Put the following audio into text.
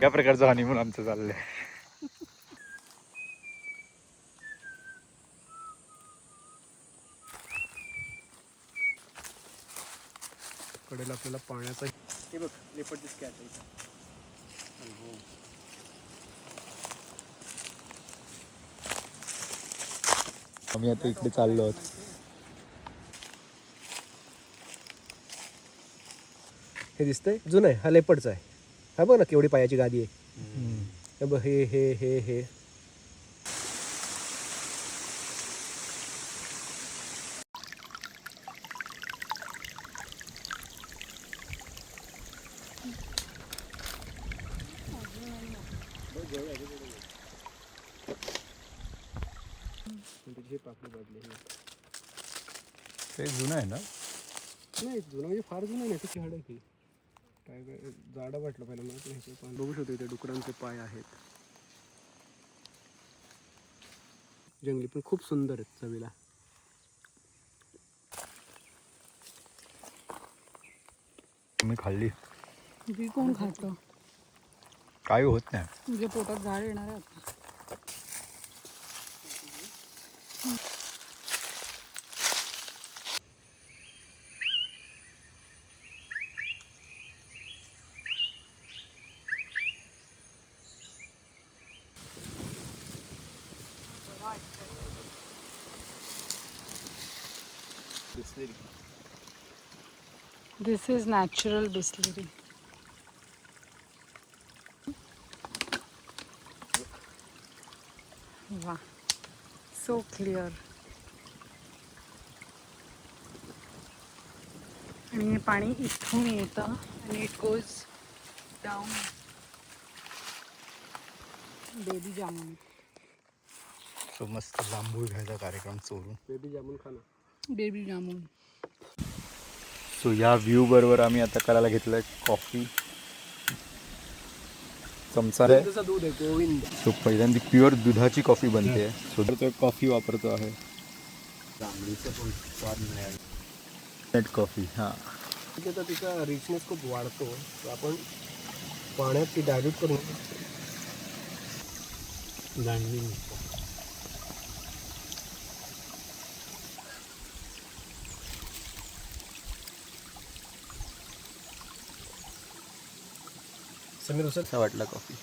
या प्रकारचं हनीमून आमचं चाललंय. कडेला आपल्याला पाण्याचा हे बघ लेपर्ड दिसते आता इथं. आम्ही आता इकडे चाललो आहोत. हे दिसतंय जुनं आहे, हा लेपर्डचा आहे. हा बघ ना केवढी पायाची गादी आहे. हे बघ हे हे हे हे ते जुनं आहे ना? नाही जुनं म्हणजे फार जुनं नाही, त्याची हाड आहे ती. काय काय जाडं वाटलं पहिलं मला, पण ह्याचे पाय बघू शकतो. इथे डुकरांचे पाय आहेत. जंगली पण खूप सुंदर आहेत चवीला. मी खाल्ली, ती कोण खातं? काही होत नाही. म्हणजे पोटात झाड येणार आहे आता. This is natural Bisleri. Wow, so clear. आणि हे पाणी इथून येतं आणि it goes down. Baby jamun. So मस्त जांभूळ घ्यायचा कार्यक्रम चोरून. बेबी जामून खाना. बेबी जामुन. सो या व्ह्यू बरोबर आम्ही आता करायला घेतलंय कॉफी. चमचा आहे. त्याचं दूध आहे गोविंद. सो पहिल्यांदा प्युअर दुधाची कॉफी बनते. सो तो कॉफी वापरतो आहे. जांभळीचं पण स्वाद मिळाला. Net coffee. हां, तर तिचा रिचनेस खूप वाढतो. तर आपण पाण्यात ती डायल्यूट करून जाणवी मिळतो. समीर उचल. कसा वाटला कॉफी?